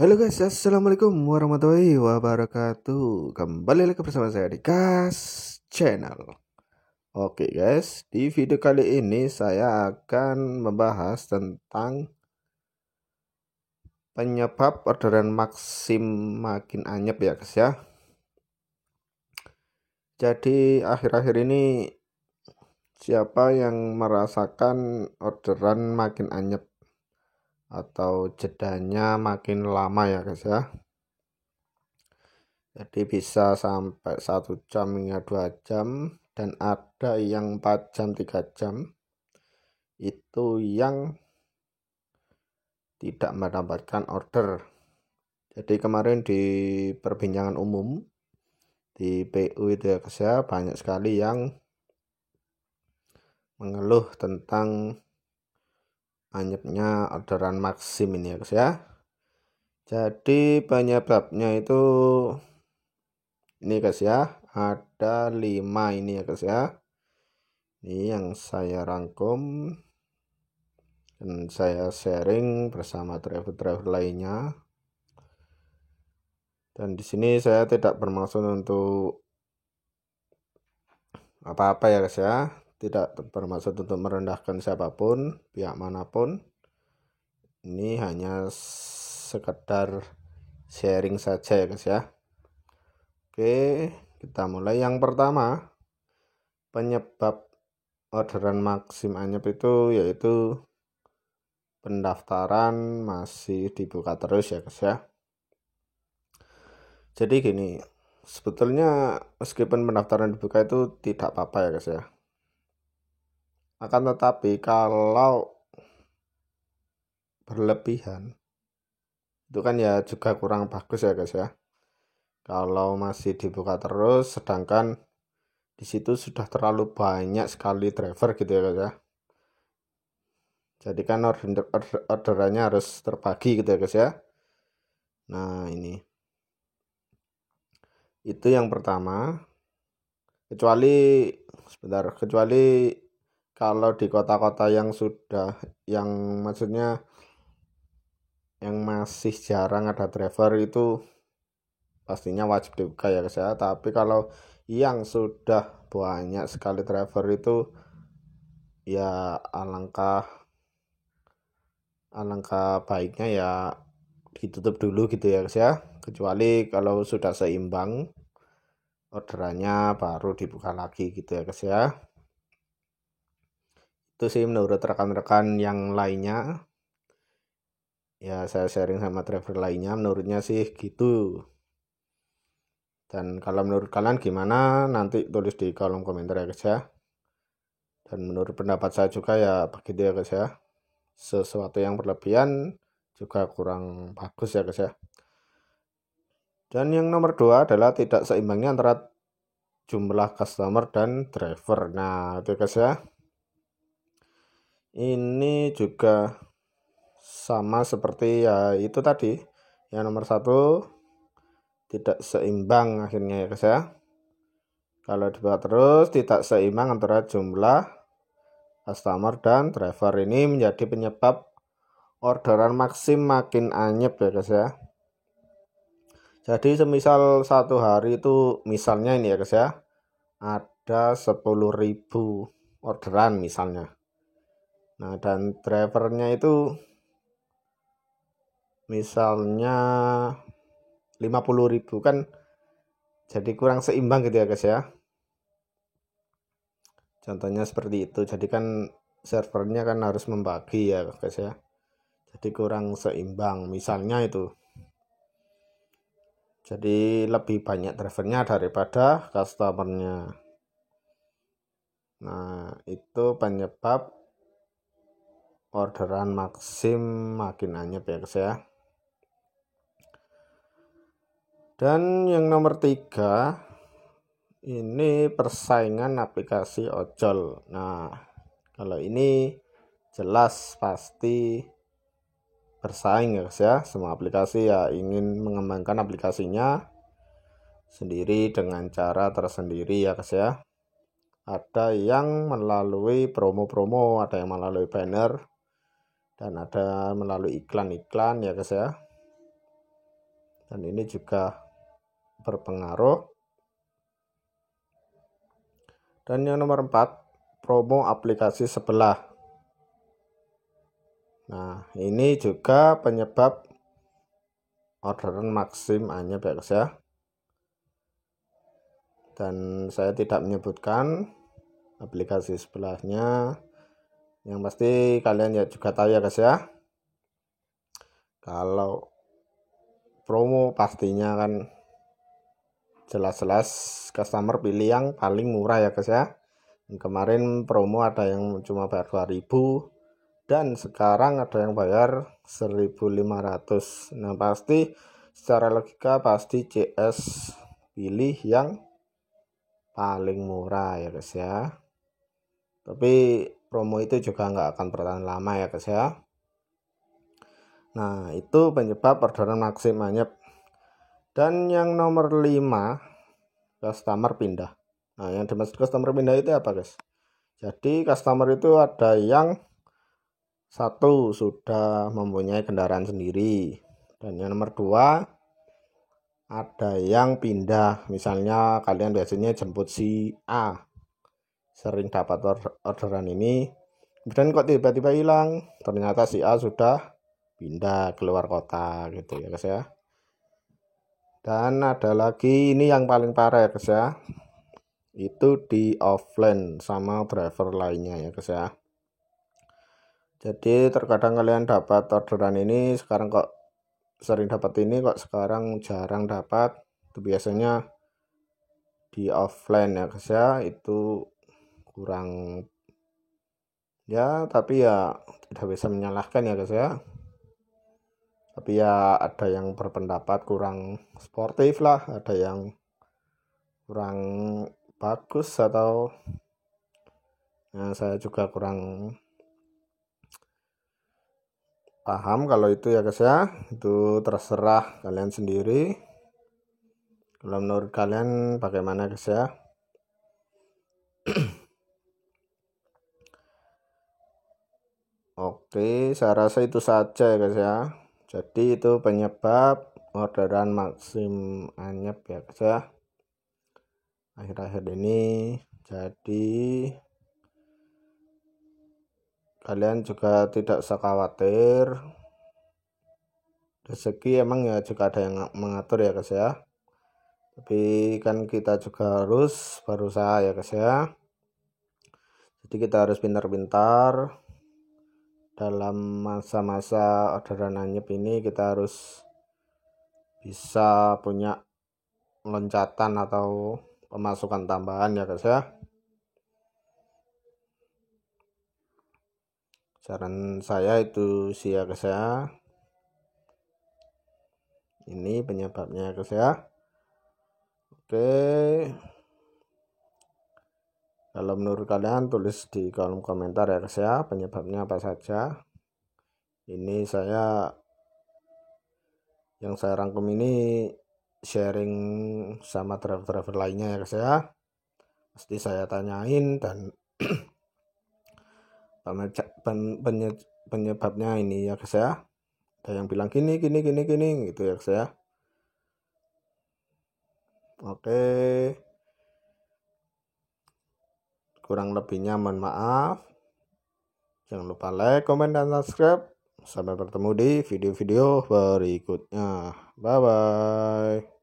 Halo guys, assalamualaikum warahmatullahi wabarakatuh. Kembali lagi bersama saya di Kas Channel. Oke guys, di video kali ini saya akan membahas tentang penyebab orderan Maxim makin anyep ya guys ya. Jadi akhir-akhir ini siapa yang merasakan orderan makin anyep atau jedanya makin lama ya guys ya. Jadi bisa sampai 1 jam hingga 2 jam, dan ada yang 4 jam 3 jam itu yang tidak mendapatkan order. Jadi kemarin di perbincangan umum di PU itu ya guys ya, banyak sekali yang mengeluh tentang anyepnya orderan Maxim ini ya guys ya. Jadi penyebabnya itu ini guys ya, ada 5 ini ya guys ya. Ini yang saya rangkum dan saya sharing bersama driver-driver lainnya. Dan di sini saya tidak bermaksud untuk apa-apa ya guys ya, tidak bermaksud untuk merendahkan siapapun, pihak manapun. Ini hanya sekedar sharing saja ya guys ya. Oke, kita mulai. Yang pertama, penyebab orderan Maxim anyep itu yaitu pendaftaran masih dibuka terus ya guys ya. Jadi gini, sebetulnya meskipun pendaftaran dibuka itu tidak apa-apa ya guys ya. Akan tetapi kalau berlebihan itu kan ya juga kurang bagus ya guys ya. Kalau masih dibuka terus sedangkan di situ sudah terlalu banyak sekali driver gitu ya guys ya. Jadi kan orderannya harus terbagi gitu ya guys ya. Nah ini, itu yang pertama. Kecuali kalau di kota-kota yang maksudnya yang masih jarang ada driver, itu pastinya wajib dibuka ya guys ya. Tapi kalau yang sudah banyak sekali driver itu ya alangkah baiknya ya ditutup dulu gitu ya guys ya. Kecuali kalau sudah seimbang orderannya baru dibuka lagi gitu ya guys ya. Itu sih menurut rekan-rekan yang lainnya. Ya saya sharing sama driver lainnya, menurutnya sih gitu. Dan kalau menurut kalian gimana, nanti tulis di kolom komentar ya guys ya. Dan menurut pendapat saya juga ya begitu ya guys ya. Sesuatu yang berlebihan juga kurang bagus ya guys ya. Dan yang nomor 2 adalah tidak seimbangnya antara jumlah customer dan driver. Nah itu guys ya, ini juga sama seperti ya itu tadi. Yang nomor 1, tidak seimbang akhirnya ya guys ya. Kalau dibuat terus tidak seimbang antara jumlah customer dan driver, ini menjadi penyebab orderan Maxim makin anyep ya guys ya. Jadi semisal satu hari itu misalnya ini ya guys ya, ada 10.000 orderan misalnya. Nah dan drivernya itu misalnya 50.000, kan jadi kurang seimbang gitu ya guys ya. Contohnya seperti itu. Jadi kan servernya kan harus membagi ya guys ya. Jadi kurang seimbang misalnya itu. Jadi lebih banyak drivernya daripada customernya. Nah itu penyebab orderan Maxim makin anyep ya guys ya. Dan yang nomor 3, ini persaingan aplikasi ojol. Nah kalau ini jelas pasti bersaing ya guys ya. Semua aplikasi ya ingin mengembangkan aplikasinya sendiri dengan cara tersendiri ya guys ya. Ada yang melalui promo-promo, ada yang melalui banner, dan ada melalui iklan-iklan ya guys ya. dan ini juga berpengaruh. Dan yang nomor 4, promo aplikasi sebelah. Nah, ini juga penyebab orderan Maxim anyep ya guys ya. Dan saya tidak menyebutkan aplikasi sebelahnya. Yang pasti kalian ya juga tahu ya guys ya. Kalau promo pastinya kan jelas-jelas customer pilih yang paling murah ya guys ya. Kemarin promo ada yang cuma bayar 2000 dan sekarang ada yang bayar 1500. Nah, pasti secara logika pasti CS pilih yang paling murah ya guys ya. Tapi promo itu juga nggak akan bertahan lama ya guys ya. Nah, itu penyebab orderan Maxim anyep. Dan yang nomor 5, customer pindah. Nah, yang dimaksud customer pindah itu apa guys? Jadi customer itu ada yang satu sudah mempunyai kendaraan sendiri, dan yang nomor 2 ada yang pindah. Misalnya kalian biasanya jemput si A, sering dapat orderan ini, kemudian kok tiba-tiba hilang, ternyata si A sudah pindah keluar kota gitu ya guys ya. Dan ada lagi ini yang paling parah ya guys ya, itu di offline sama driver lainnya ya guys ya. Jadi terkadang kalian dapat orderan ini, sekarang kok sering dapat ini, kok sekarang jarang dapat. Itu biasanya di offline ya guys ya, itu kurang ya, tapi ya tidak bisa menyalahkan ya guys ya. Tapi ya ada yang berpendapat kurang sportif lah, ada yang kurang bagus, atau nah, saya juga kurang paham kalau itu ya guys ya. Itu terserah kalian sendiri. Kalau menurut kalian bagaimana guys ya? Oke, saya rasa itu saja ya guys ya. Jadi itu penyebab orderan Maxim anyep ya guys ya akhir-akhir ini. Jadi kalian juga tidak usah khawatir, rezeki emang ya juga ada yang mengatur ya guys ya. Tapi kan kita juga harus berusaha ya guys ya. Jadi kita harus pintar-pintar dalam masa-masa orderan anyep ini. Kita harus bisa punya loncatan atau pemasukan tambahan ya guys ya. Saran saya itu sih ya guys ya. Ini penyebabnya guys ya. Oke, kalau menurut kalian tulis di kolom komentar ya guys ya, penyebabnya apa saja. Ini yang saya rangkum ini sharing sama driver-driver lainnya ya guys ya. Pasti saya tanyain dan penyebabnya ini ya guys ya. Ada yang bilang gini gitu ya guys ya. Oke, kurang lebihnya mohon maaf. Jangan lupa like, komen, dan subscribe. Sampai bertemu di video-video berikutnya. Bye bye.